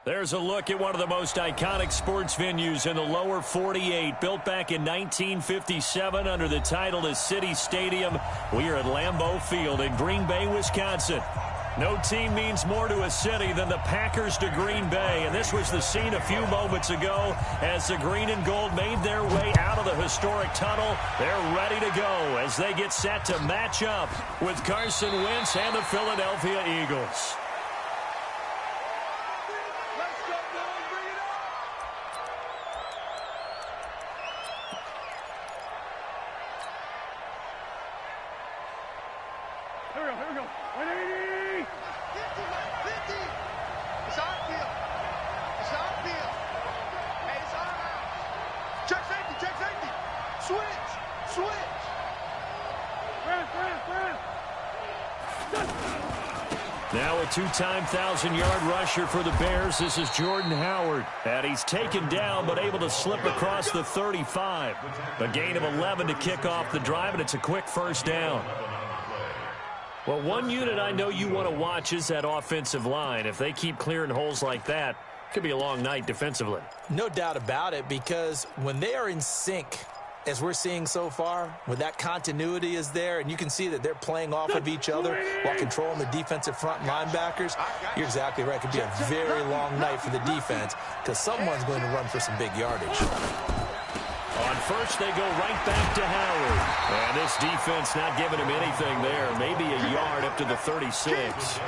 There's a look at one of the most iconic sports venues in the lower 48, built back in 1957 under the title of City Stadium. We are at Lambeau Field in Green Bay, Wisconsin. No team means more to a city than the Packers to Green Bay, and this was the scene a few moments ago as the green and gold made their way out of the historic tunnel. They're ready to go as they get set to match up with Carson Wentz and the Philadelphia Eagles. Now a two-time 1,000-yard rusher for the Bears. This is Jordan Howard. And he's taken down but able to slip across the 35. A gain of 11 to kick off the drive, and it's a quick first down. Well, one unit I know you want to watch is that offensive line. If they keep clearing holes like that, it could be a long night defensively. No doubt about it, because when they are in sync, as we're seeing so far, when that continuity is there, and you can see that they're playing off of each other while controlling the defensive front linebackers, you're exactly right. It could be a very long night for the defense because someone's going to run for some big yardage. On first, they go right back to Howard. And this defense not giving him anything there. Maybe a yard up to the 36.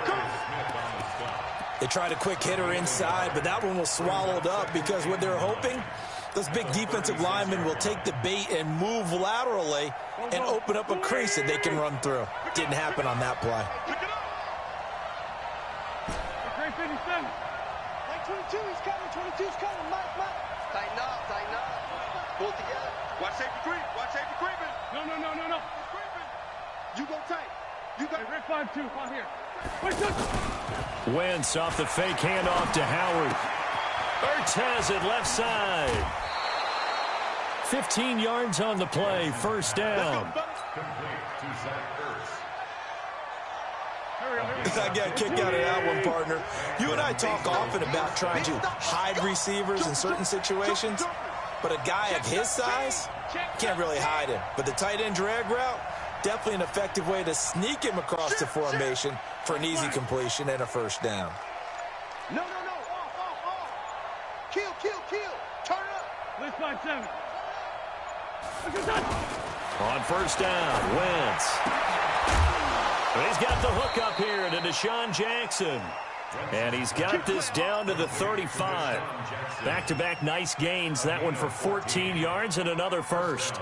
They tried a quick hitter inside, but that one was swallowed up because what they're hoping, those big defensive linemen will take the bait and move laterally and open up a crease that they can run through. Didn't happen on that play. Mike 22, he's coming. 22's coming. Mike. Tighten up. Pull together. Watch safety creep. No. You go tight. You got Rick 5-2 on here. Wentz off the fake handoff to Howard. Ertz has it left side. 15 yards on the play, first down. I got a kick out of that one, partner. You and I talk often about trying to hide receivers in certain situations, but a guy of his size can't really hide him. But the tight end drag route, definitely an effective way to sneak him across the formation for an easy completion and a first down. No. Off. Kill. Turn it up. Let's 5-7. On first down, Wentz. He's got the hook up here to Deshaun Jackson. And he's got this down to the 35. Back-to-back nice gains. That one for 14 yards and another first.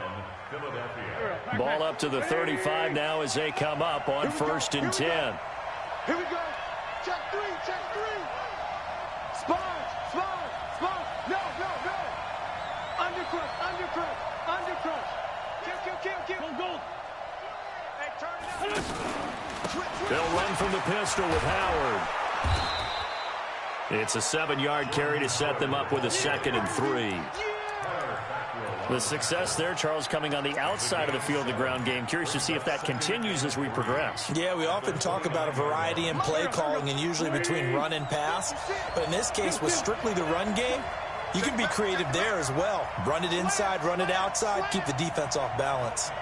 Ball up to the 35 now as they come up on first and 10. Here we go. Check three. Spawn. No. Undercrush. Kill. Gold. Hey, turn it up. They'll run from the pistol with Howard. It's a 7-yard carry to set them up with a 2nd and 3. The success there, Charles, coming on the outside of the field, the ground game. Curious to see if that continues as we progress. Yeah, we often talk about a variety in play calling and usually between run and pass. But in this case, with strictly the run game, you can be creative there as well. Run it inside, run it outside, keep the defense off balance.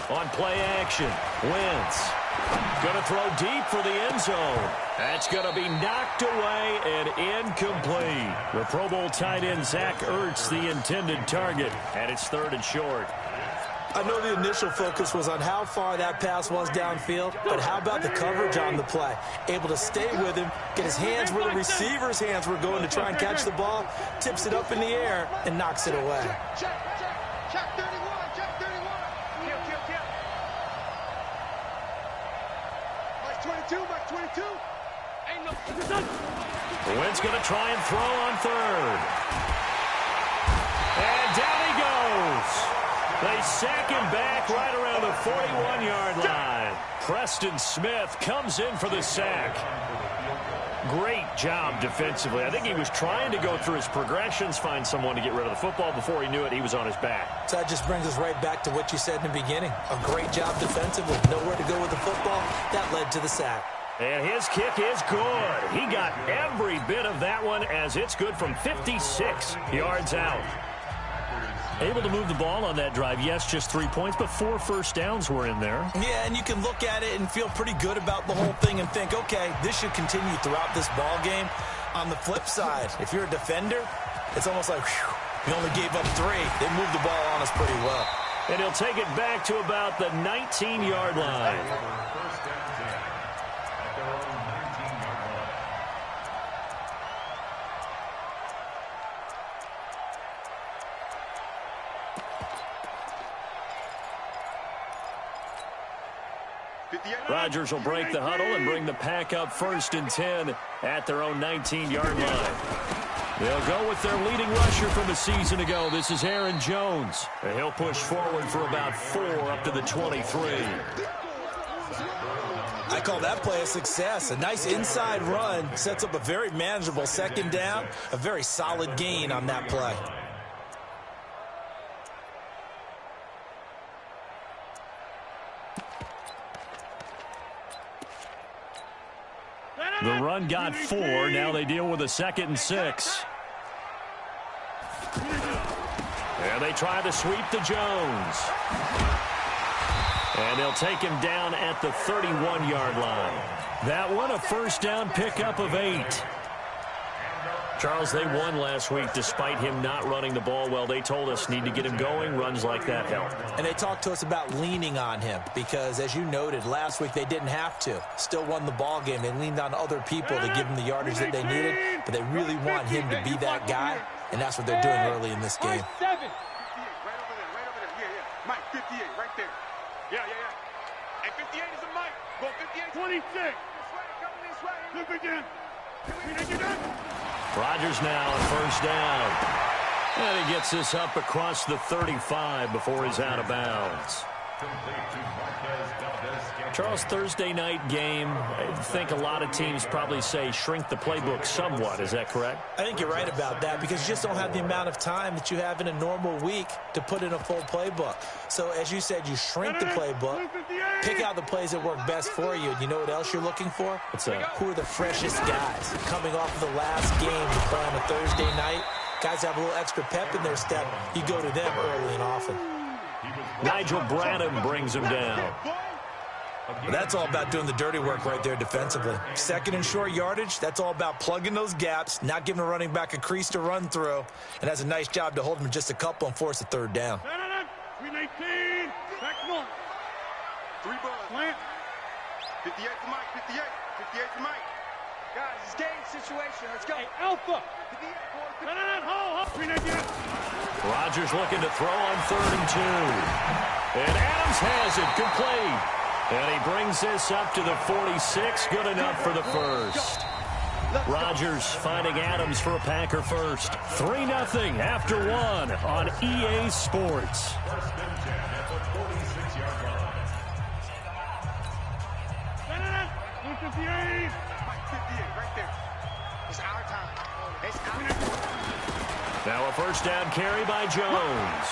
On play action, Wentz going to throw deep for the end zone. That's going to be knocked away and incomplete. The Pro Bowl tight end Zach Ertz, the intended target, and it's 3rd and short. I know the initial focus was on how far that pass was downfield, but how about the coverage on the play? Able to stay with him, get his hands where the receiver's hands were going to try and catch the ball, tips it up in the air, and knocks it away. Check 31. Mike 22. Ain't no. Wentz going to try and throw on 3rd. And down he goes. They sack him back right around the 41-yard line. Preston Smith comes in for the sack. Great job defensively. I think he was trying to go through his progressions, find someone to get rid of the football. Before he knew it, he was on his back. So that just brings us right back to what you said in the beginning. A great job defensively. Nowhere to go with the football. That led to the sack. And his kick is good. He got every bit of that one as it's good from 56 yards out. Able to move the ball on that drive. Yes, just 3 points, but 4 first downs were in there. Yeah, and you can look at it and feel pretty good about the whole thing and think, okay, this should continue throughout this ball game. On the flip side, if you're a defender, it's almost like, whew, we only gave up 3. They moved the ball on us pretty well. And he'll take it back to about the 19-yard line. Rodgers will break the huddle and bring the pack up 1st and 10 at their own 19-yard line. They'll go with their leading rusher from a season ago. This is Aaron Jones. And he'll push forward for about 4 up to the 23. I call that play a success. A nice inside run sets up a very manageable 2nd down. A very solid gain on that play. The run got 4. Now they deal with a 2nd and 6. And they try to sweep to Jones. And they'll take him down at the 31-yard line. That one, a 1st down pickup of 8. Charles, they won last week despite him not running the ball well. They told us need to get him going. Runs like that help. And they talked to us about leaning on him because, as you noted, last week they didn't have to. Still won the ball game. They leaned on other people to give them the yardage that they needed, but they really want him to be that guy, and that's what they're doing early in this game. 58, right over there, right over there. Yeah. Mike, 58, right there. Yeah. And 58 is a Mike. Go 58. 26. This way, coming this way. Look again. Rodgers now on 1st down. And he gets this up across the 35 before he's out of bounds. Charles, Thursday night game, I think a lot of teams probably say shrink the playbook somewhat. Is that correct? I think you're right about that because you just don't have the amount of time that you have in a normal week to put in a full playbook. So, as you said, you shrink the playbook, pick out the plays that work best for you. And you know what else you're looking for? What's that? Who are the freshest guys coming off of the last game to play on a Thursday night? Guys have a little extra pep in their step. You go to them early and often. Nigel Bradham brings him down. But that's all about doing the dirty work right there defensively. 2nd and short yardage, that's all about plugging those gaps, not giving a running back a crease to run through, and has a nice job to hold him just a couple and force a 3rd down. 318, back one. 3 buzz. Plant. 58 to Mike, 58. 58 to Mike. Guys, it's game situation. Let's go. Hey, Alpha. 58, hold. 319. Rodgers looking to throw on 3rd and 2. And Adams has it, complete. And he brings this up to the 46, good enough for the 1st. Rodgers finding Adams for a Packer first. 3-0 after 1 on EA Sports. Now a 1st down carry by Jones.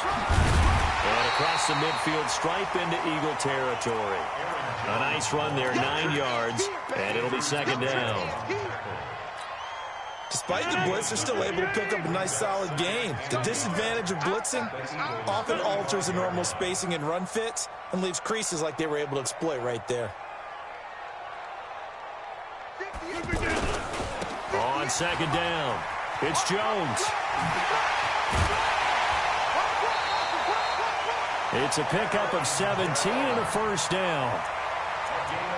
And across the midfield stripe into Eagle territory. A nice run there, 9 yards, and it'll be 2nd down. Despite the blitz, they're still able to pick up a nice solid gain. The disadvantage of blitzing often alters the normal spacing and run fits and leaves creases like they were able to exploit right there. On 2nd down, it's Jones. It's a pickup of 17 and a 1st down.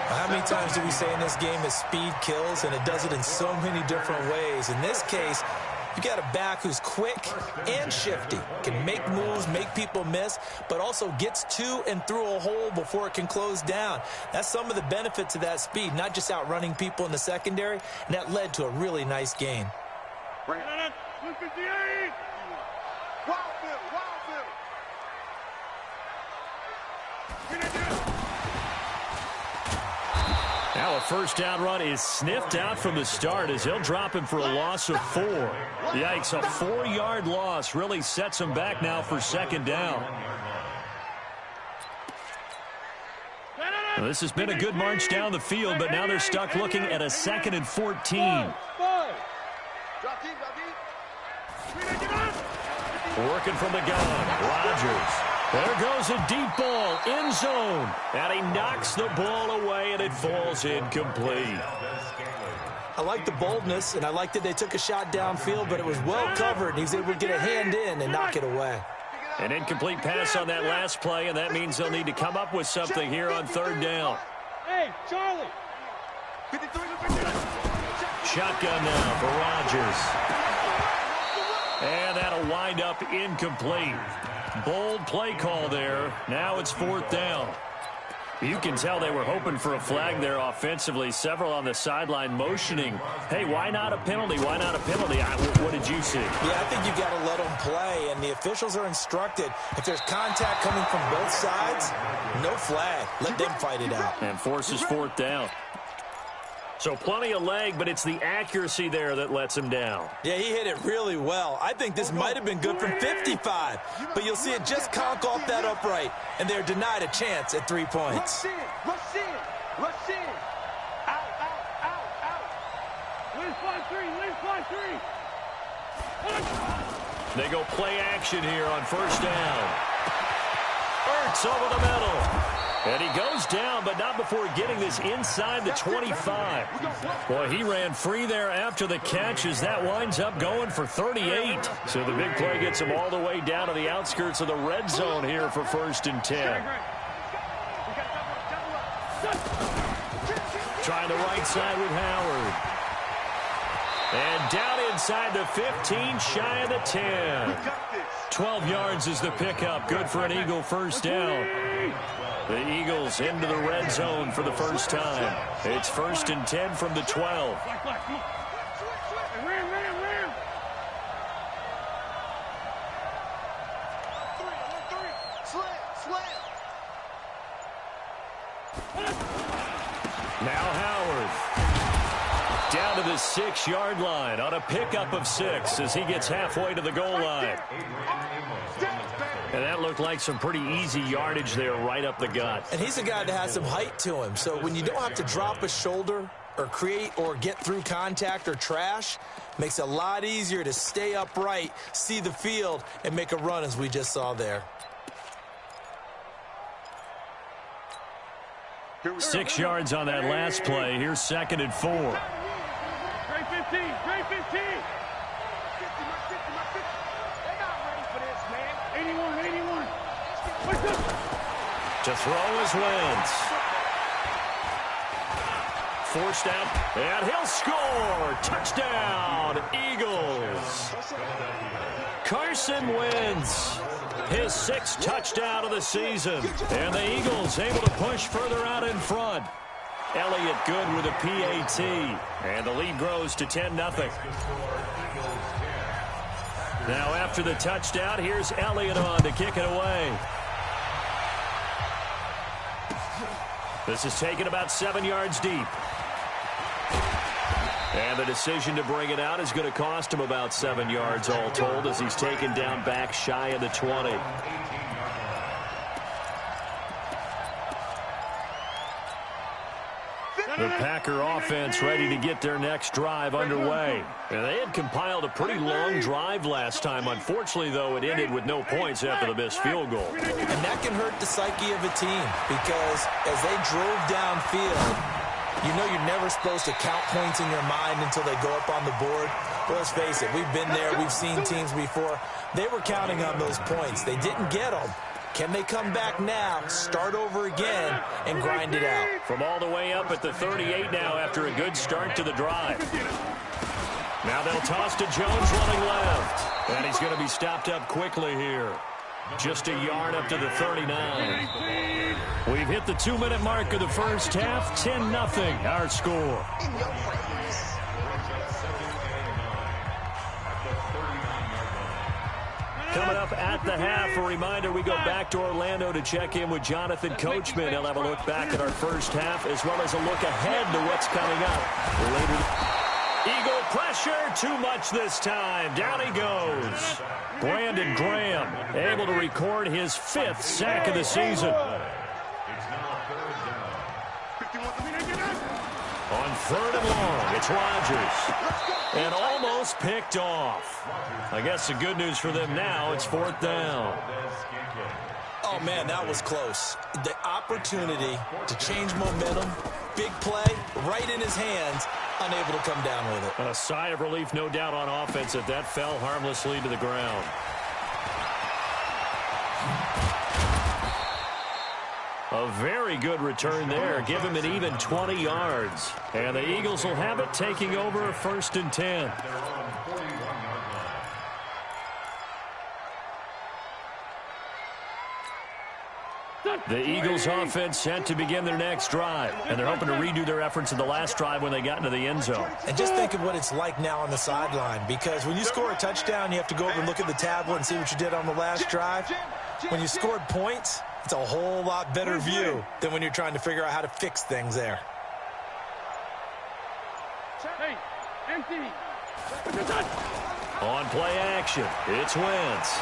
How many times do we say in this game that speed kills, and it does it in so many different ways? In this case, you got a back who's quick and shifty, can make moves, make people miss, but also gets to and through a hole before it can close down. That's some of the benefits of that speed, not just outrunning people in the secondary, and that led to a really nice gain. Right. 58. Wildfield. Now a a first down run is sniffed out from the start as he'll drop him for a loss of 4. Yikes, a 4-yard loss really sets him back now for second down. Well, this has been a good march down the field, but now they're stuck looking at a 2nd and 14. Working from the gun, Rodgers. There goes a deep ball, end zone. And he knocks the ball away, and it falls incomplete. I like the boldness, and I like that they took a shot downfield, but it was well covered, and he was able to get a hand in and knock it away. An incomplete pass on that last play, and that means they'll need to come up with something here on 3rd down. Hey, Charlie. Shotgun now for Rodgers. And that'll wind up incomplete. Bold play call there. Now it's 4th down. You can tell they were hoping for a flag there offensively. Several on the sideline motioning, hey, why not a penalty? Why not a penalty? What did you see? Yeah, I think you got to let them play, and the officials are instructed. If there's contact coming from both sides, no flag. Let them fight it out. And forces 4th down. So plenty of leg, but it's the accuracy there that lets him down. Yeah, he hit it really well. I think this might have been good from 55, but you'll see it just conk off that upright, and they're denied a chance at 3 points. Rush in, rush in, rush in. Out, out, out, out. Lynch fly 3. They go play action here on 1st down. Ertz over the middle. And he goes down, but not before getting this inside the 25. Boy, he ran free there after the catch as that winds up going for 38. So the big play gets him all the way down to the outskirts of the red zone here for 1st and 10. Trying the right side with Howard. And down inside the 15, shy of the 10. 12 yards is the pickup. Good for an Eagle first down. The Eagles into the red zone for the first time. It's 1st and 10 from the 12. Now Howard. Down to the 6-yard line on a pickup of 6 as he gets halfway to the goal line. And that looked like some pretty easy yardage there right up the gut. And he's a guy that has some height to him. So when you don't have to drop a shoulder or create or get through contact or trash, makes it a lot easier to stay upright, see the field, and make a run as we just saw there. 6 yards on that last play. Here's 2nd and 4. Great 15, great 15. To throw is Wentz. Forced out, and he'll score. Touchdown, Eagles. Carson Wentz, his 6th touchdown of the season. And the Eagles able to push further out in front. Elliott good with a PAT. And the lead grows to 10-0. Now after the touchdown, here's Elliott on to kick it away. This is taken about 7 yards deep. And the decision to bring it out is going to cost him about 7 yards all told as he's taken down back shy of the 20. The Packer offense ready to get their next drive underway. And they had compiled a pretty long drive last time. Unfortunately, though, it ended with no points after the missed field goal. And that can hurt the psyche of a team because as they drove downfield, you know you're never supposed to count points in your mind until they go up on the board. Well, let's face it, we've been there. We've seen teams before. They were counting on those points. They didn't get them. Can they come back now, start over again, and grind it out? From all the way up at the 38 now after a good start to the drive. Now they'll toss to Jones running left. And he's going to be stopped up quickly here. Just a yard up to the 39. We've hit the 2-minute mark of the first half. 10-0 our score. Coming up at the half, a reminder, we go back to Orlando to check in with Jonathan Coachman. He'll have a look back at our first half as well as a look ahead to what's coming up later. Eagle pressure, too much this time. Down he goes. Brandon Graham able to record his 5th sack of the season. On 3rd and long, it's Rodgers. And almost picked off. I guess the good news for them now, it's 4th down. Oh, man, that was close. The opportunity to change momentum, big play, right in his hands, unable to come down with it. A sigh of relief, no doubt, on offense that fell harmlessly to the ground. A very good return there. Give him an even 20 yards. And the Eagles will have it, taking over a 1st and 10. The Eagles offense set to begin their next drive. And they're hoping to redo their efforts in the last drive when they got into the end zone. And just think of what it's like now on the sideline. Because when you score a touchdown, you have to go over and look at the tablet and see what you did on the last drive. When you scored points, it's a whole lot better view than when you're trying to figure out how to fix things there. Hey, empty. On play action, it's Wentz.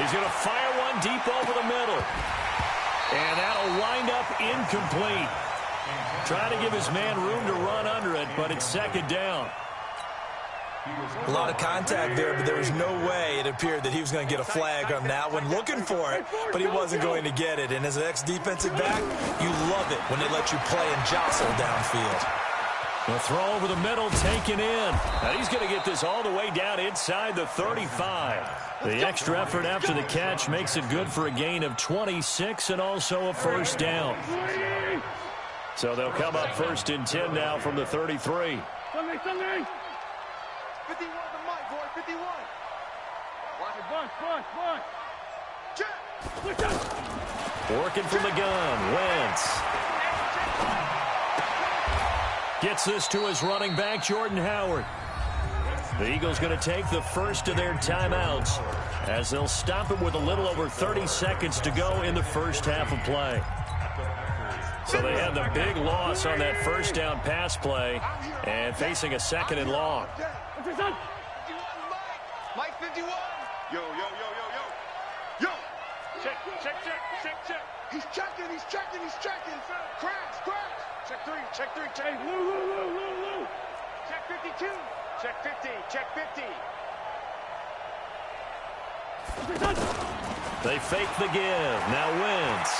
He's going to fire one deep over the middle. And that'll wind up incomplete. Trying to give his man room to run under it, but it's 2nd down. A lot of contact there, but there was no way it appeared that he was going to get a flag on that one. Looking for it, but he wasn't going to get it. And as an ex-defensive back, you love it when they let you play and jostle downfield. The throw over the middle, taken in. Now he's going to get this all the way down inside the 35. The extra effort after the catch makes it good for a gain of 26 and also a 1st down. So they'll come up 1st and 10 now from the 33. Sunday. 51 to Mike, boy, 51. Bunch. Check. Working from the gun, Wentz. Gets this to his running back, Jordan Howard. The Eagles going to take the first of their timeouts as they'll stop it with a little over 30 seconds to go in the first half of play. So they had the big loss on that 1st down pass play and facing a 2nd and long. Mike 51. Yo. Check. He's checking. Crash. Check 3. Lou. Check 52. Check 50. They fake the give. Now Wentz.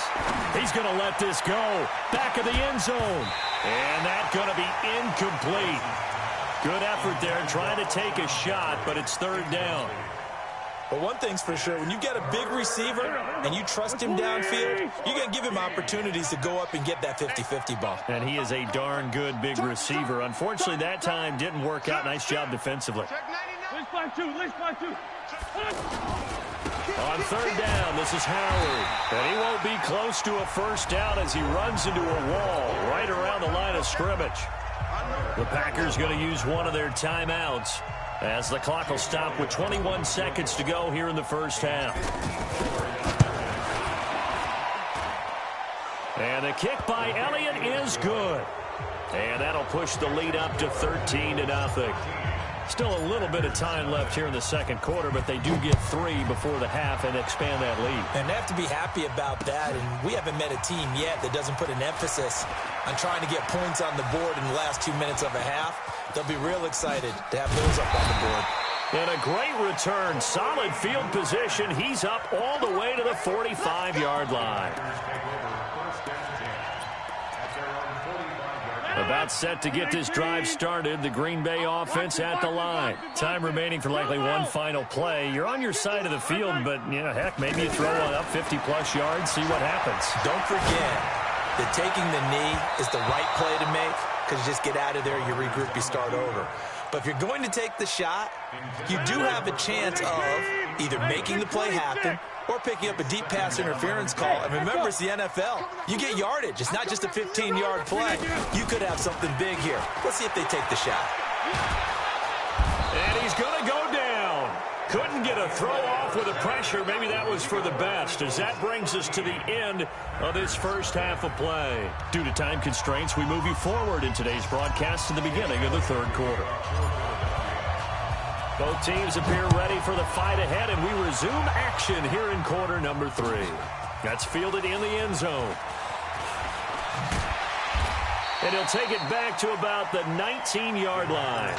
He's going to let this go. Back of the end zone. And that's going to be incomplete. Good effort there trying to take a shot, but it's 3rd down. But one thing's for sure, when you get a big receiver and you trust him downfield, you're going to give him opportunities to go up and get that 50-50 ball. And he is a darn good big receiver. Unfortunately, that time didn't work out. Nice job defensively. Least by two. On 3rd down, this is Howard. And he won't be close to a 1st down as he runs into a wall right around the line of scrimmage. The Packers going to use one of their timeouts as the clock will stop with 21 seconds to go here in the first half. And the kick by Elliott is good. And that'll push the lead up to 13-0. Still a little bit of time left here in the 2nd quarter, but they do get 3 before the half and expand that lead. And they have to be happy about that. And we haven't met a team yet that doesn't put an emphasis on trying to get points on the board in the last 2 minutes of a half. They'll be real excited to have those up on the board. And a great return. Solid field position. He's up all the way to the 45-yard line. About set to get this drive started. The Green Bay offense at the line. Time remaining for likely one final play. You're on your side of the field, but, heck, maybe you throw one up 50-plus yards, see what happens. Don't forget that taking the knee is the right play to make because you just get out of there, you regroup, you start over. But if you're going to take the shot, you do have a chance of either making the play happen or picking up a deep pass interference call. And remember, it's the NFL. You get yardage. It's not just a 15-yard play. You could have something big here. Let's see if they take the shot. And he's going to go down. Couldn't get a throw off with the pressure. Maybe that was for the best, as that brings us to the end of this first half of play. Due to time constraints, we move you forward in today's broadcast to the beginning of the third quarter. Both teams appear ready for the fight ahead, and we resume action here in quarter number 3. That's fielded in the end zone. And he'll take it back to about the 19-yard line.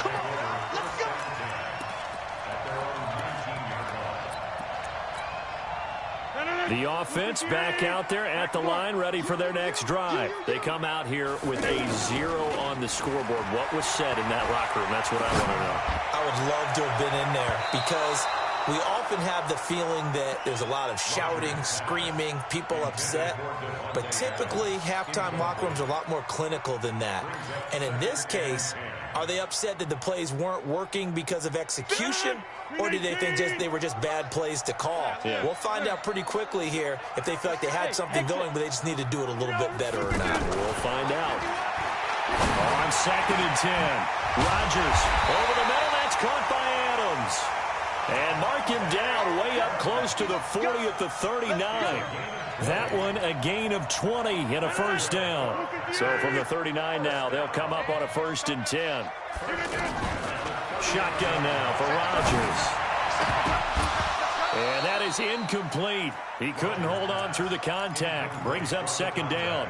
The offense back out there at the line, ready for their next drive. They come out here with a 0 on the scoreboard. What was said in that locker room? That's what I want to know. I would love to have been in there, because we often have the feeling that there's a lot of shouting, screaming, people upset. But typically, halftime locker rooms are a lot more clinical than that. And in this case, are they upset that the plays weren't working because of execution? Or do they think they were just bad plays to call? Yeah. We'll find out pretty quickly here if they feel like they had something going, but they just need to do it a little bit better or not. We'll find out. On 2nd and 10, Rodgers over the middle. That's caught by Adams. And mark him down way up close to the 40 at the 39. That one a gain of 20 and a first down. So from the 39 now, they'll come up on a 1st and 10. Shotgun now for Rodgers. And that is incomplete. He couldn't hold on through the contact. Brings up 2nd down.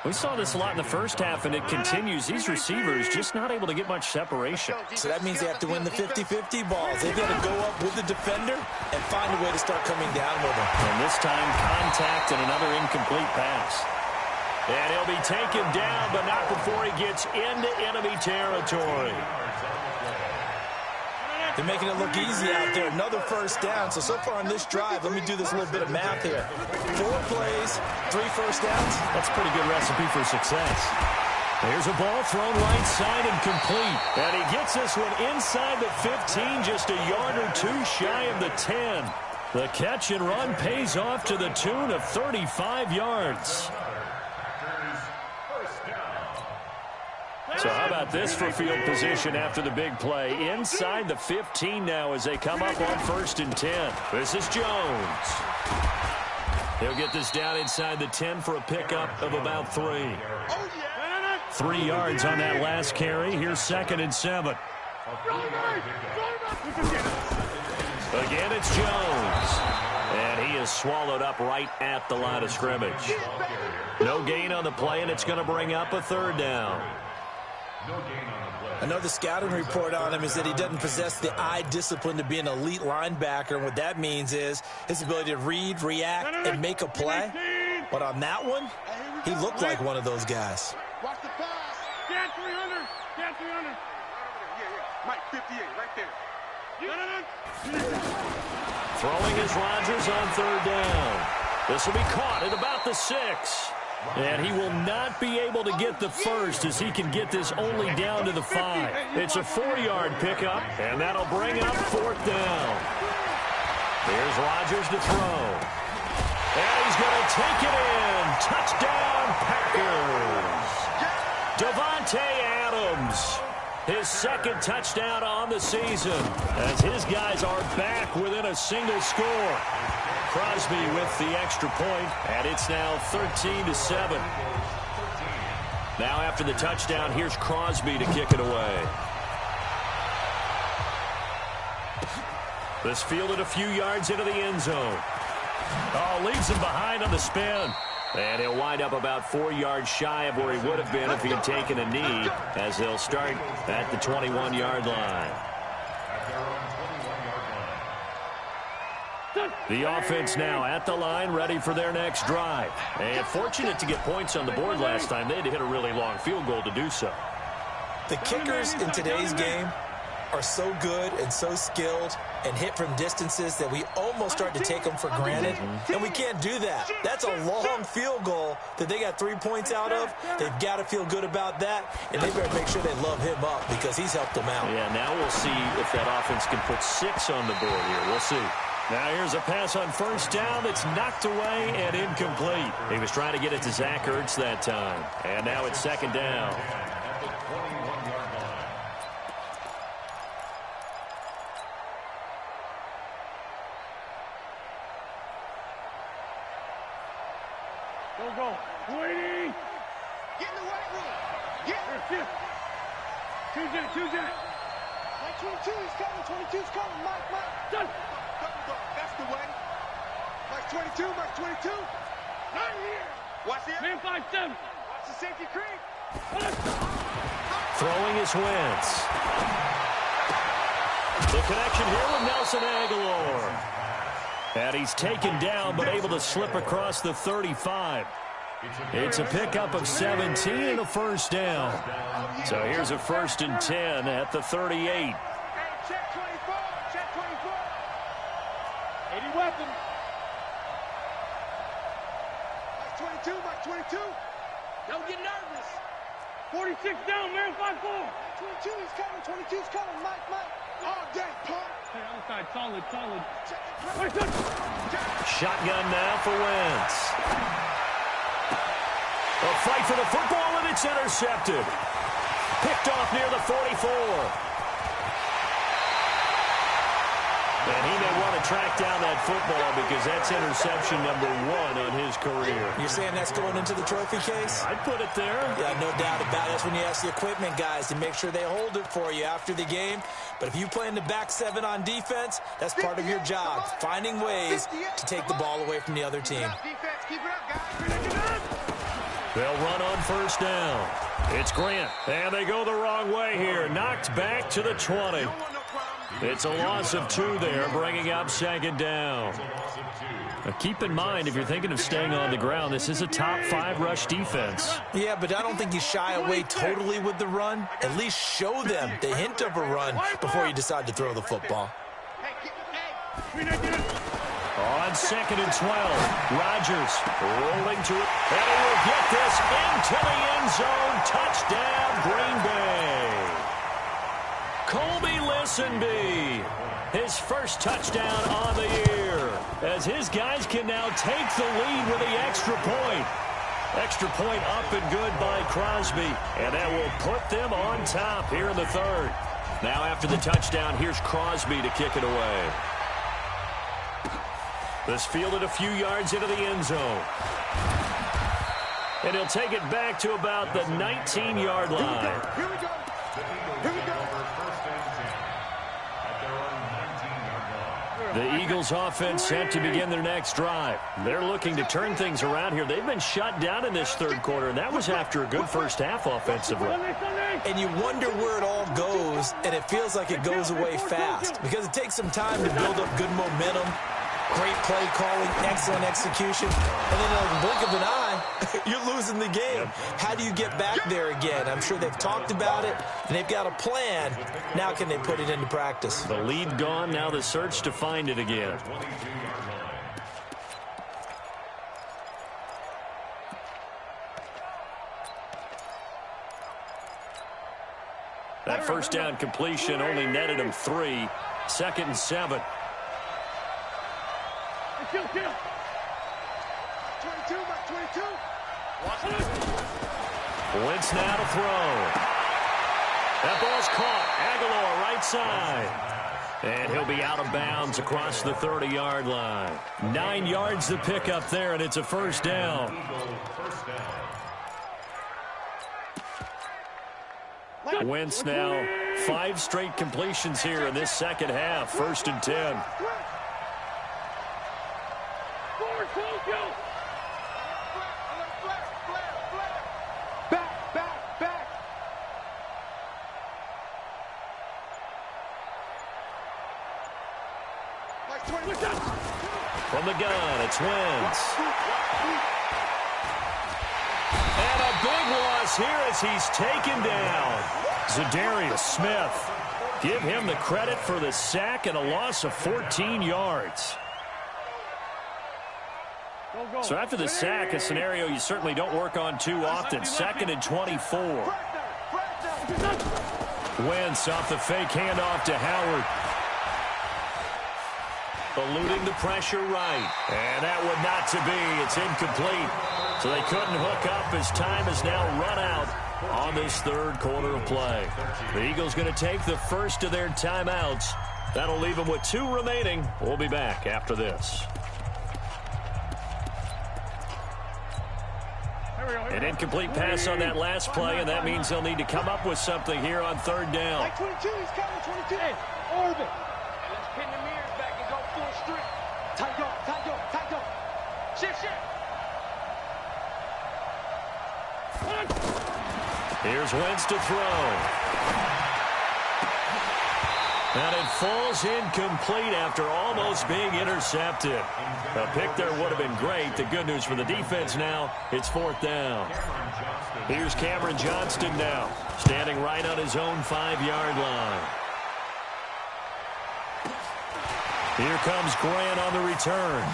We saw this a lot in the first half, and it continues. These receivers just not able to get much separation. So that means they have to win the 50-50 balls. They've got to go up with the defender and find a way to start coming down with them. And this time, contact and another incomplete pass. And he'll be taken down, but not before he gets into enemy territory. They're making it look easy out there. Another first down. So far on this drive, let me do this little bit of math here. 4 plays, 3 first downs. That's a pretty good recipe for success. There's a ball thrown right side and complete. And he gets this one inside the 15, just a yard or 2 shy of the 10. The catch and run pays off to the tune of 35 yards. So how about this for field position after the big play? Inside the 15 now as they come up on 1st and 10. This is Jones. He'll get this down inside the 10 for a pickup of about 3. 3 yards on that last carry. Here's 2nd and 7. Again, it's Jones. And he is swallowed up right at the line of scrimmage. No gain on the play, and it's going to bring up a 3rd down. I know the scouting report on him is that he doesn't possess the eye discipline to be an elite linebacker. And what that means is his ability to read, react, and make a play. But on that one, he looked like one of those guys. Watch the pass. Scan 300. Scan 300. Yeah. Mike, 58, right there. Throwing is Rodgers on 3rd down. This will be caught at about the 6. And he will not be able to get the first, as he can get this only down to the 5. It's a 4-yard pickup, and that'll bring up 4th down. Here's Rodgers to throw. And he's going to take it in. Touchdown, Packers. Davante Adams. His 2nd touchdown on the season, as his guys are back within a single score. Crosby with the extra point, and it's now 13-7. Now after the touchdown, here's Crosby to kick it away. This fielded a few yards into the end zone. Oh, leaves him behind on the spin. And he'll wind up about 4 yards shy of where he would have been if he had taken a knee, as they'll start at the 21-yard line. The offense now at the line, ready for their next drive. And fortunate to get points on the board last time. They had to hit a really long field goal to do so. The kickers in today's game are so good and so skilled and hit from distances that we almost start to take them for granted. And we can't do that. That's a long field goal that they got 3 points out of. They've got to feel good about that, and they better make sure they love him up because he's helped them out. Yeah, now we'll see if that offense can put 6 on the board here. We'll see. Now here's a pass on 1st down that's knocked away and incomplete. He was trying to get it to Zach Ertz that time. And now it's 2nd down. Go. 280. Get in the weight room. Get. Shift. Choose that. Mike 22, he's coming. 22's coming. Mike. Done. Go. That's the way. Mike 22. Not here. Watch the man 5-7. Watch the safety creep. Throwing is Wentz. The connection here with Nelson Agholor. And he's taken down, but able to slip across the 35. It's a pickup of 17 and a first down. So here's a 1st and 10 at the 38. Hey, check 24. 80 weapons. Mike 22. Don't get nervous. 46 down, man, 5-4. 22, he's coming. Mike. All day, punk. Hey, outside, solid. Shotgun now for Wentz. A fight for the football, and it's intercepted. Picked off near the 44. And he may want to track down that football because that's interception number 1 on his career. You're saying that's going into the trophy case? I'd put it there. Yeah, no doubt about it. That's when you ask the equipment guys to make sure they hold it for you after the game. But if you play in the back 7 on defense, that's part of your job, finding ways to take the ball away from the other team. They'll run on first down. It's Grant, and they go the wrong way here. Knocked back to the 20. It's a loss of 2 there, bringing up 2nd down. Now keep in mind, if you're thinking of staying on the ground, this is a top 5 rush defense. Yeah, but I don't think you shy away totally with the run. At least show them the hint of a run before you decide to throw the football. On 2nd and 12, Rodgers rolling to it, and he will get this into the end zone. Touchdown, Green Bay. Colby Listenbee, his first touchdown on the year, as his guys can now take the lead with the extra point. Extra point up and good by Crosby, and that will put them on top here in the 3rd. Now after the touchdown, here's Crosby to kick it away. This fielded a few yards into the end zone. And he'll take it back to about the 19-yard line. Here we go. The Eagles offense set to begin their next drive. They're looking to turn things around here. They've been shut down in this 3rd quarter, and that was after a good first half offensively. And you wonder where it all goes, and it feels like it goes away fast because it takes some time to build up good momentum, great play calling, excellent execution, and then in the blink of an eye, you're losing the game. How do you get back there again? I'm sure they've talked about it, and they've got a plan. Now can they put it into practice? The lead gone, now the search to find it again. That first down completion only netted him 3. 2nd and 7. Kill. 22. Wentz now to throw. That ball's caught. Agholor right side. And he'll be out of bounds across the 30-yard line. 9 yards to pick up there, and it's a first down. Wentz now 5 straight completions here in this second half. 1st and 10. Back. From the gun, it's Wentz. And a big loss here as he's taken down. Za'Darius Smith. Give him the credit for the sack and a loss of 14 yards. So after the sack, a scenario you certainly don't work on too often. 2nd and 24. Wentz off the fake handoff to Howard. Eluding the pressure right. And that would not to be. It's incomplete. So they couldn't hook up as time has now run out on this 3rd quarter of play. The Eagles going to take the first of their timeouts. That'll leave them with 2 remaining. We'll be back after this. An incomplete pass on that last play, and that means they'll need to come up with something here on third down. Like 22, he's coming, 22. Hey, orbit. Let's pin the mirrors back and go full strip. Tight go, tight go, tight go. Shift, shift. Here's Wentz to throw. And it falls incomplete after almost being intercepted. A pick there would have been great. The good news for the defense now, it's fourth down. Here's Cameron Johnston now, standing right on his own 5-yard line. Here comes Grant on the return.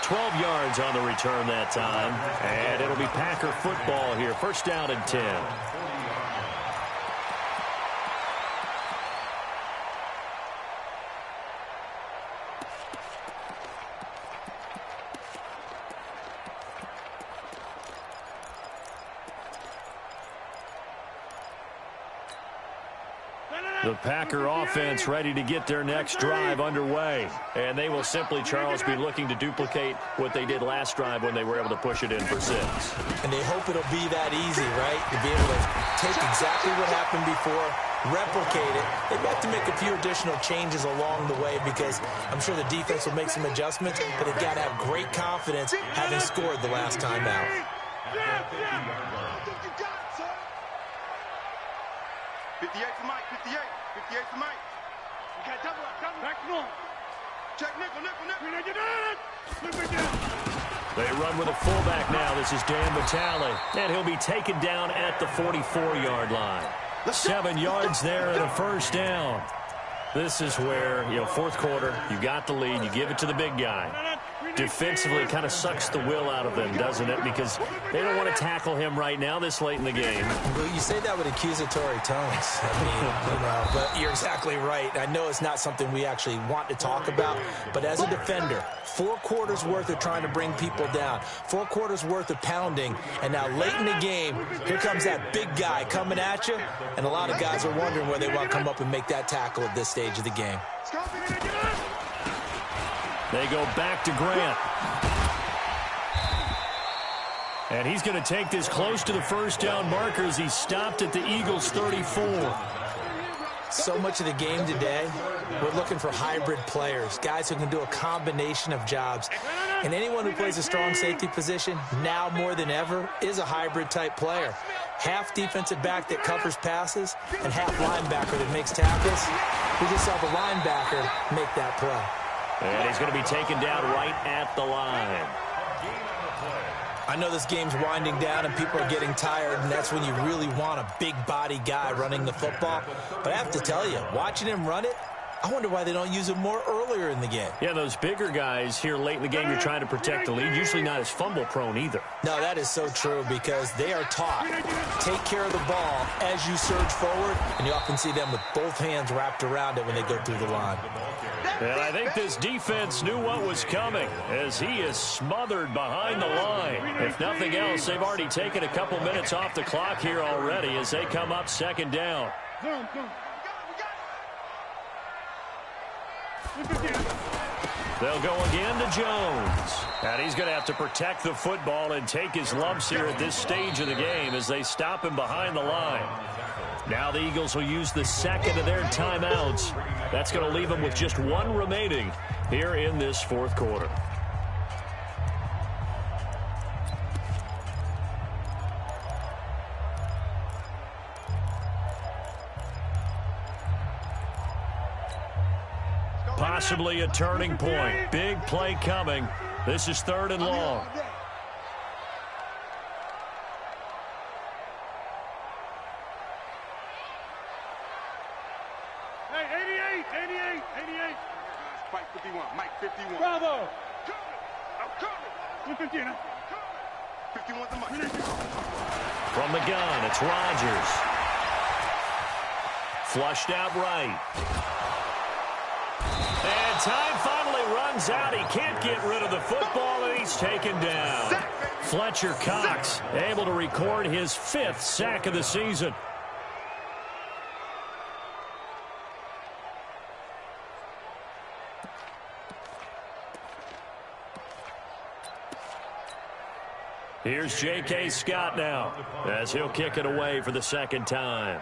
12 yards on the return that time. And it'll be Packer football here. First down and 10. The Packer offense ready to get their next drive underway. And they will simply, Charles, be looking to duplicate what they did last drive when they were able to push it in for 6. And they hope it'll be that easy, right? To be able to take exactly what happened before, replicate it. They've got to make a few additional changes along the way because I'm sure the defense will make some adjustments, but they've got to have great confidence having scored the last time out. 58 for Mike, 58. 58 for Mike. We got double up, double. Back to normal. Check nickel, nickel, nickel. They run with a fullback now. This is Dan Vitale. And he'll be taken down at the 44-yard line. 7 yards there and a first down. This is where, fourth quarter, you got the lead, you give it to the big guy. Defensively, it kind of sucks the will out of them, doesn't it? Because they don't want to tackle him right now this late in the game. Well, you say that with accusatory tones. I mean, but you're exactly right. I know it's not something we actually want to talk about, but as a defender, 4 quarters worth of trying to bring people down, 4 quarters worth of pounding, and now late in the game, here comes that big guy coming at you, and a lot of guys are wondering where they want to come up and make that tackle at this stage of the game. They go back to Grant. And he's going to take this close to the first down marker as he stopped at the Eagles' 34. So much of the game today, we're looking for hybrid players, guys who can do a combination of jobs. And anyone who plays a strong safety position, now more than ever, is a hybrid-type player. Half defensive back that covers passes and half linebacker that makes tackles. We just saw the linebacker make that play. And he's going to be taken down right at the line. I know this game's winding down and people are getting tired, and that's when you really want a big body guy running the football. But I have to tell you, watching him run it, I wonder why they don't use him more earlier in the game. Yeah, those bigger guys here late in the game, you're trying to protect the lead, usually not as fumble-prone either. No, that is so true because they are taught. Take care of the ball as you surge forward, and you often see them with both hands wrapped around it when they go through the line. And I think this defense knew what was coming as he is smothered behind the line. If nothing else, they've already taken a couple minutes off the clock here already as they come up second down. They'll go again to Jones. And he's going to have to protect the football and take his lumps here at this stage of the game as they stop him behind the line. Now the Eagles will use the second of their timeouts. That's going to leave them with just 1 remaining here in this fourth quarter. Possibly a turning point. Big play coming. This is 3rd and long. Hey, 88. Mike 51, Mike 51. Bravo. I'm coming. 51 to Mike. From the gun, it's Rodgers. Flushed out right. And time finally runs out. He can't get rid of the football, and he's taken down. Fletcher Cox able to record his 5th sack of the season. Here's J.K. Scott now as he'll kick it away for the second time.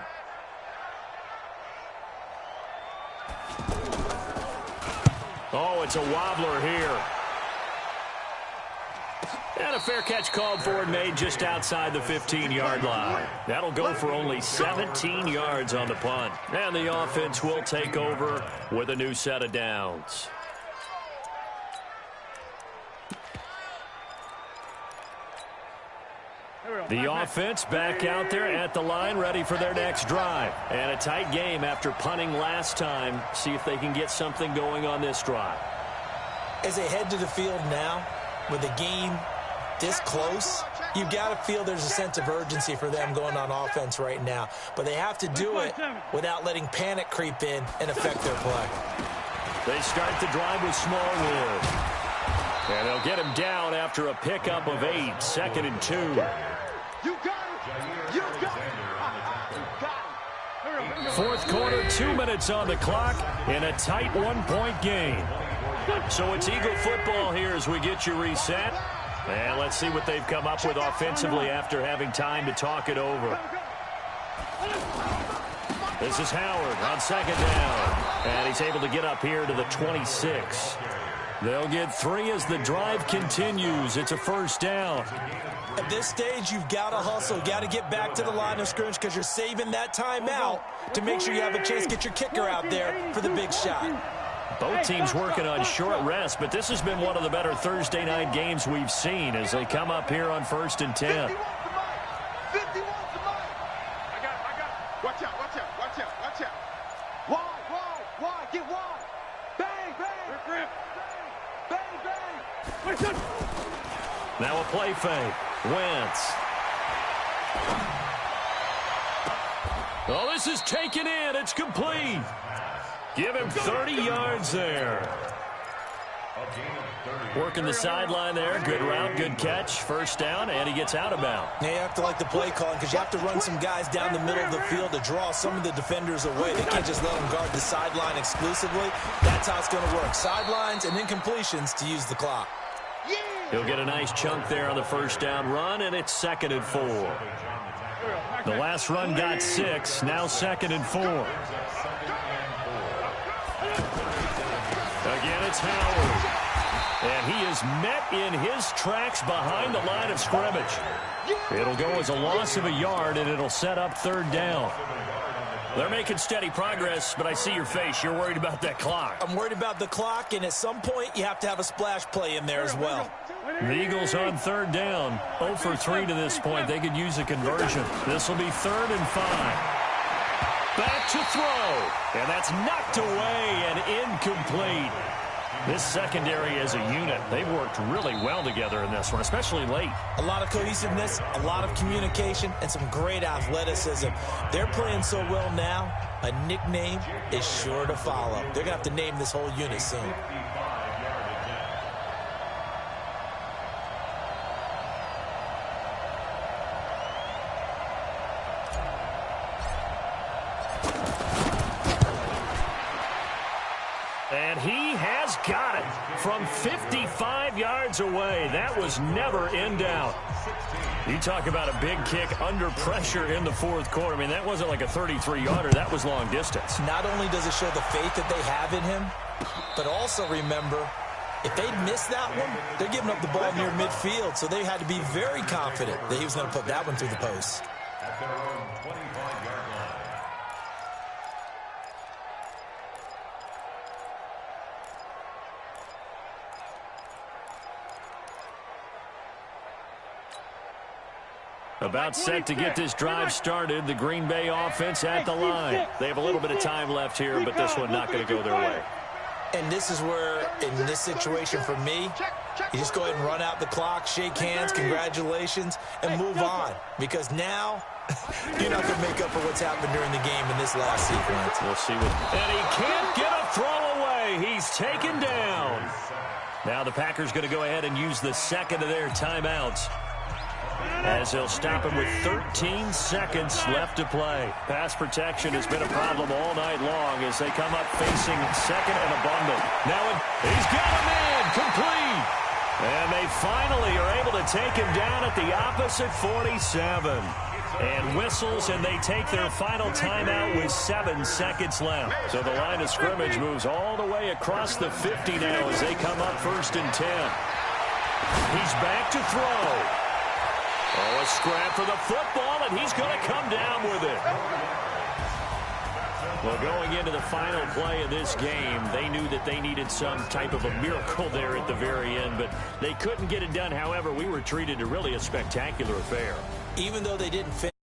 Oh, it's a wobbler here. And a fair catch called for and made just outside the 15-yard line. That'll go for only 17 yards on the punt. And the offense will take over with a new set of downs. The offense back out there at the line, ready for their next drive. And a tight game after punting last time. See if they can get something going on this drive. As they head to the field now, with the game this close, you've got to feel there's a sense of urgency for them going on offense right now. But they have to do it without letting panic creep in and affect their play. They start the drive with Smallwood. And they'll get him down after a pickup of 8, 2nd and 2. You got it. You got it. Fourth quarter, 2 minutes on the clock in a tight 1-point game. So it's Eagle football here as we get you reset. And let's see what they've come up with offensively after having time to talk it over. This is Howard on 2nd down. And he's able to get up here to the 26. They'll get 3 as the drive continues. It's a first down. At this stage, you've got to hustle. Got to get back to the line of scrimmage because you're saving that timeout to make sure you have a chance to get your kicker out there for the big shot. Both teams working on short rest, but this has been one of the better Thursday night games we've seen as they come up here on 1st and 10. 50 wants the mic. I got it. Watch out. Wide. Get wide. Bang. Grip. Bang. Now a play fake. Wentz. Oh, this is taken in. It's complete. Give him 30 yards there. Working the sideline there. Good route, good catch. First down, and he gets out of bounds. Now you have to like the play calling because you have to run some guys down the middle of the field to draw some of the defenders away. They can't just let them guard the sideline exclusively. That's how it's going to work. Sidelines and incompletions to use the clock. He'll get a nice chunk there on the first down run, and it's 2nd and 4. The last run got 6, now 2nd and 4. Again, it's Howard. And he is met in his tracks behind the line of scrimmage. It'll go as a loss of a yard, and it'll set up 3rd down. They're making steady progress, but I see your face. You're worried about that clock. I'm worried about the clock, and at some point, you have to have a splash play in there as well. The Eagles on 3rd down. 0 for 3 to this point. They could use a conversion. This will be 3rd and 5. Back to throw. And that's knocked away and incomplete. This secondary as a unit, they've worked really well together in this one, especially late. A lot of cohesiveness, a lot of communication, and some great athleticism. They're playing so well now, a nickname is sure to follow. They're going to have to name this whole unit soon. And he has got it from 55 yards away. That was never in doubt. You talk about a big kick under pressure in the 4th quarter. I mean, that wasn't like a 33-yarder. That was long distance. Not only does it show the faith that they have in him, but also remember, if they'd missed that one, they're giving up the ball near midfield. So they had to be very confident that he was going to put that one through the post. About set to get this drive started. The Green Bay offense at the line. They have a little bit of time left here, but this one not going to go their way. And this is where, in this situation for me, you just go ahead and run out the clock, shake hands, congratulations, and move on. Because now, you're not going to make up for what's happened during the game in this last sequence. We'll see what... And he can't get a throw away. He's taken down. Now the Packers going to go ahead and use the second of their timeouts, as they'll stop him with 13 seconds left to play. Pass protection has been a problem all night long as they come up facing 2nd and a bundle. Now he's got him in, complete. And they finally are able to take him down at the opposite 47. And whistles, and they take their final timeout with 7 seconds left. So the line of scrimmage moves all the way across the 50 now as they come up 1st and 10. He's back to throw. Oh, a scrap for the football, and he's going to come down with it. Well, going into the final play of this game, they knew that they needed some type of a miracle there at the very end, but they couldn't get it done. However, we were treated to really a spectacular affair. Even though they didn't finish.